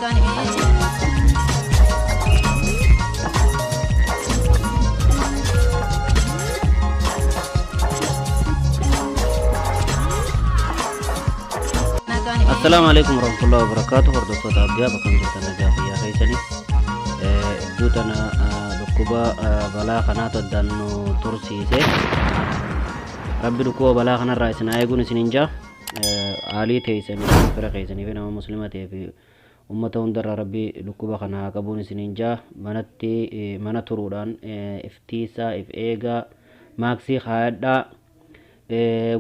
Assalamualaikum warahmatullahi wabarakatuh. Hordoftoota abdiyaa bakka jirtan nagaa fayyaa keessanii iddoo tana dhukkuba balaa kanaatu addaan nu tursiise. Rabbi dhukkuba balaa kanarraa isin eeguun isiniin jaa. Haalii teessanii fira keessanii fi nama muslimaa ta'ee fi uummata hundarraa Rabbi dhukkuba kana haa qabuun isiniin jaa. Mana turuudhaan iftiisaa if eegaa maaksii kaayadhaa.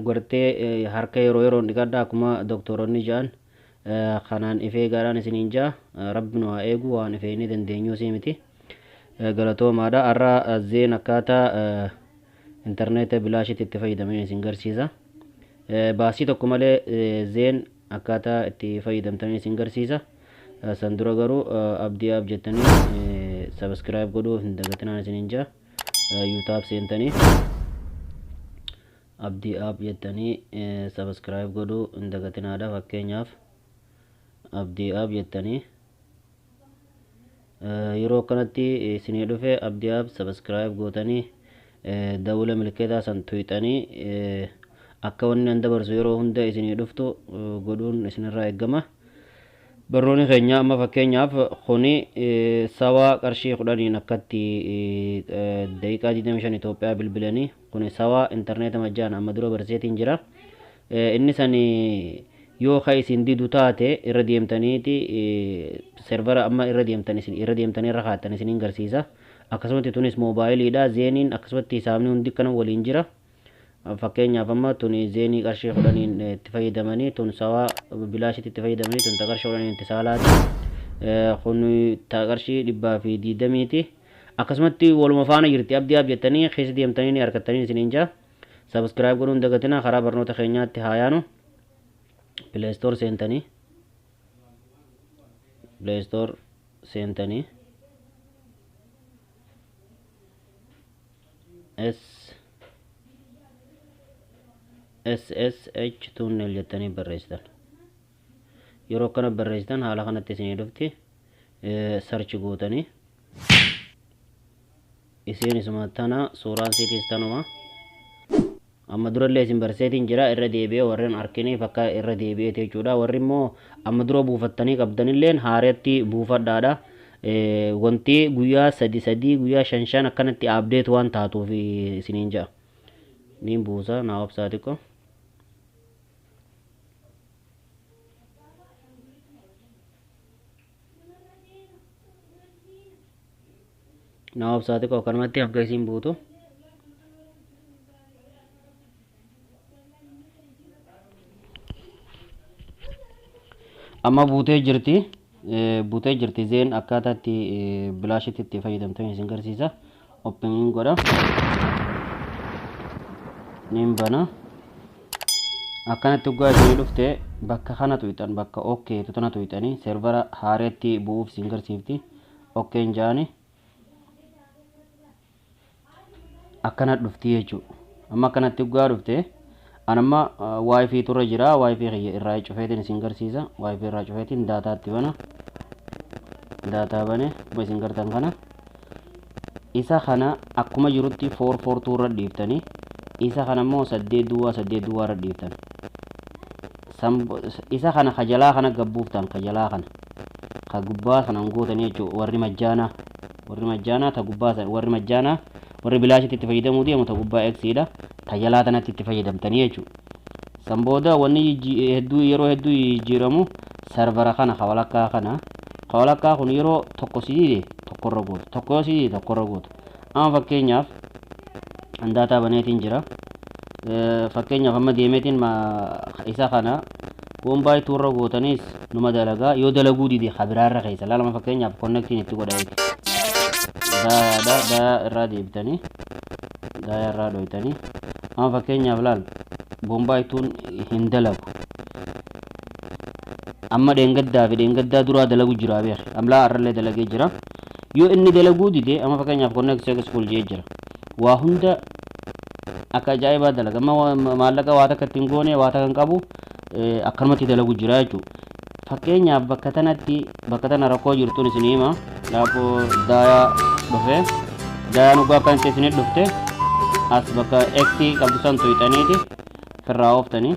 Gartee harka yeroo dhiqadhaa akkuma doktoroonni jedhan kanaan if eegaadhaan isiniin jaa. Rabbi nu haa eegu waan if eegnee dandeenyuu si miti. Galatoomaadha. Har'a zeen akkaataa intarneeta bilaashitti itti fayyadamanii isin garsiisa. Baasii tokko malee zeen akkaataa itti fayyadamtanii isin garsiisa. San dura garuu abdiyaaf jettanii sabiskiraayib godhuu hin dagatinaan isiniin jaa. Yuutaab seentanii abdii app jettanii sabiskiraayib godhuu hin dagatinaadha. Fakkeenyaaf abdii app jettanii yeroo kanatti isinii dhufe abdii app sabiskiraayib gootanii dawula milkeetaa san tuyxanii akka wanni an dabarsu yeroo hunda isinii dhuftu godhuun isinirraa eeggama. Barnoonni keenya amma fakkeenyaaf kuni sawaa qarshii 10 akkatti daqiiqaa 25 Itoophiyaa bilbilanii kuni sawaa intarneeta majjaan amma dura barseetiin jira. Inni sani yoo isin didu taate irra deemtaniiti servera amma irra deemtanii irra kaa'atan isiniin garsiisa. Akkasumatti tunis moobaayiliidha. Zeeniin akkasumatti hisaabni hundi kana waliin jira. Fakkeenyaaf amma tuni zeenii qarshii 10 itti fayyadamanii tun sawaa bilaashitti itti fayyadamanii tun ta qarshii 10 itti saalaati. Kun ta qarshii 120ti. Akkasumatti waluma faana jirti. Abdii app jettanii keessa deemtanii ni argattanii isiniin jaa. Sabiskiraayib godhuun dagatina. Karaa barnoota keenyaatti haa yaanu. Pileestoor seentanii SSH tunnel jettanii barreessitan. Yeroo kana barreessitan haala kanatti isinii dhufti. Sarchi gootanii isin isuma tana suuraan siitiis tanuma. Amma durallee isin barseetiin jira. Irra deebi'ee warreen arkiniif akka irra deebi'eeti jechuudha. Warri immoo amma dura buufattanii qabdanilleen haareetti buufadhaadha. Wanti guyyaa 3 guyyaa 5 akkanatti abdeet waan taatuuf isiniin ja'a. Niin buusa naa obsaa xiqqoo. Naa obsaa xiqqoo akkanumatti hanga isin buutu. Amma buutee jirti zeen akkaataatti bilaashitti itti fayyadamtanii isin garsiisa. Opening godha. Nin bana. Akkanatti ugaa isin dhufte bakka kana tuyxan bakka OK tutana tuyxanii servera haareetti bu'uuf isin garsiifti. OK jaani. Akkana dhufti jechuudha. Amma akkanatti ugaa dhufte anamma wifi turre jira. Wifi irraa cufeetiin isin garsiisa. Wifi irraa cufeetiin daataatti bana. Daataa bane kuma isin gartan kana. Isa kana akkuma jirutti 442 irra dhiiftanii isa kana immoo 8 duwwaa irra dhiiftan. Isa kana kajalaa kana gabbuuftan kajalaa kana. Ka gubbaa kanaan gootanii jechuudha. Warri majjaanaa ta gubbaa warri majjaanaa warri bilaashitti itti fayyadamuu deemu ta gubbaa eksiidha. Tajalaa tanatti itti fayyadamtanii jechuudha. San booda wanni yeroo hedduu jijjiiramu servera kana kawalakkaa kana. Kawalakkaa kun yeroo tokko sidii tokkorra gootu. Tokko sidii tokkorra gootu. Amma fakkeenyaaf daataa baneetiin jira. Fakkeenyaaf amma deemeetiin isa kana bombaa iturra gootanis numa dalagaa yoo dalaguu dide habiraarra keessa laalama fakkeenyaaf connectiin itti godhaati. Daa irraa deebitanii daa irraa dhoytanii amma fakkeenyaaf laal bombaa ituun hin dalagu. Amma dheengaddaa duraa dalagu jira beek. Amlaa arrallee dalagee jira. Yoo inni dalaguu dide amma fakkeenyaaf connection school jee jira. Waa hunda akka ajaa'ibaa dalaga. Amma maallaqa waa takka ittiin goone waa takka hin qabu akkanumatti dalagu jira jechuudha. fakkeenyaaf bakka tana rakkoo jirtuun isin hima laafoo daayaa dhufe daayaan ugaa kan isin dhufte as bakka x qabdu san tuyxaniiti firraa ooftanii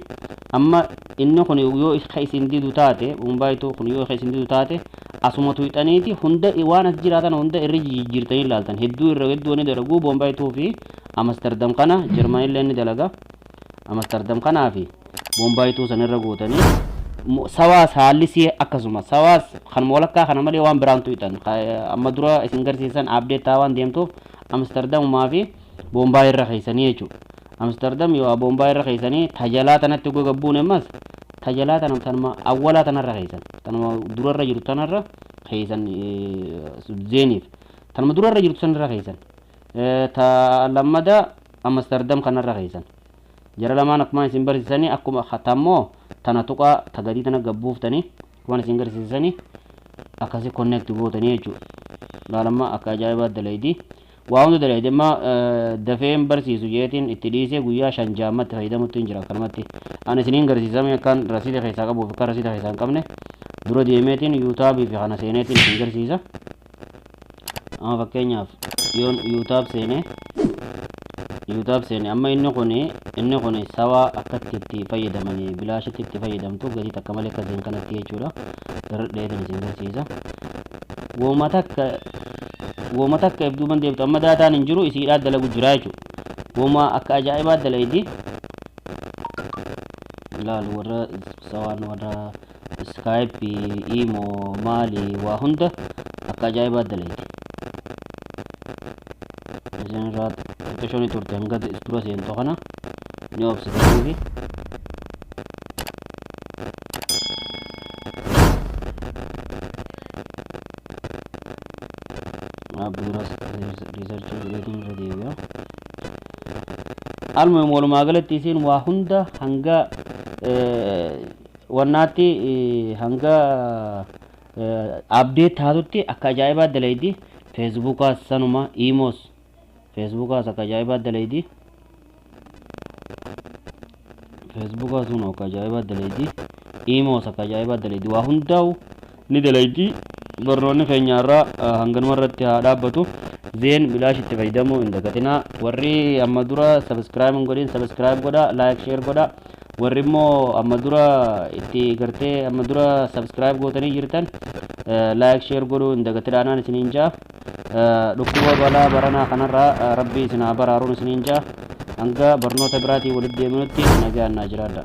amma inni kun yoo isin didu taate umbaayitu kun yoo isin didu taate asuma tuyxaniiti hunda waan as jiraatan hunda irri jijjiirtanii ilaaltan hedduu irra hedduu ni dalagu bombaayituu fi Amsterdam kana Jarmanillee ni dalaga Amsterdam kanaa fi bombaayituu san irra gootanii sawaas haallisii akkasuma sawaas kan molakkaa kana malee waan biraan tuyxan amma dura isin garsiisan update waan deemtuuf Amsterdam fi bombaay irra keessanii jechuudha Amsterdam yoo bombaay irra keessanii tajalaa tanatti gogabbuun ammas tajalaa tanama awwalaa tanarra keessan tanama durarra jiru tanarra keessan zeeniif tanama durarra jiru tanarra keessan ta lamada Amsterdam kanarra keessan jara lamaan akkuma isin barsiisanii akkuma khatammoo tana tuqa tagadii tana gabbuuftanii akkuma isin garsiisanii akkasi connect gootanii jechuudha laalamma akka ajaa'ibaa dalaydii waa hunda dalaydii amma dafeen barsiisu jeetiin itti dhiisee guyyaa 5 jaamatti fayyadamutti hin jira kanamatti ani isiniin garsiisame akkaan rasiida keessaa qabuuf akka rasiida keessaa hin qabne dura deemeetiin yuutaabii fi kana seeneetiin isin garsiisa amma fakkeenyaaf yoon yuutaab seene amma inni kun sawaa akkatti itti fayyadamanii bilaashitti itti fayyadamtu gadii takka malee akkasiin kanatti jechuudha irra dheetiin isin garsiisa wooma takka ibduuban deebtu amma daataan hin jiru isiidhaa dalagu jira jechuudha wooma akka ajaa'ibaa dalaydi ilaalu warra sawaan warra Skype imo maali waa hunda akka ajaa'ibaa dalaydi isin irraa xiqqishooni turte hanga dura seentoo kana ni obsitanii abduras research rating radio almuhim walumaa galatti isin waa hunda hanga wannaatti hanga update taatutti akka ajaa'ibaa dalaydi facebookaas sanuma emos facebookaas akka ajaa'ibaa dalaydi facebookaas sun akka ajaa'ibaa dalaydi emos akka ajaa'ibaa dalaydi waa hundaa'u ni dalaydi barnoonni keenyaarraa hanganuma irratti haa dhaabbatu zeen bilaash itti fayyadamu hin dagatinaa warri amma dura subscribe godhin subscribe godha like share godha warri immoo amma dura itti gartee amma dura subscribe gootanii jirtan like share godhu hin dagatinaan isiniin jaa dhukkuba balaa baranaa kanarraa rabbi isin haa baraaruun isiniin jaa hanga barnoota biraatii walitti deeminutti nagaan naa jiraadha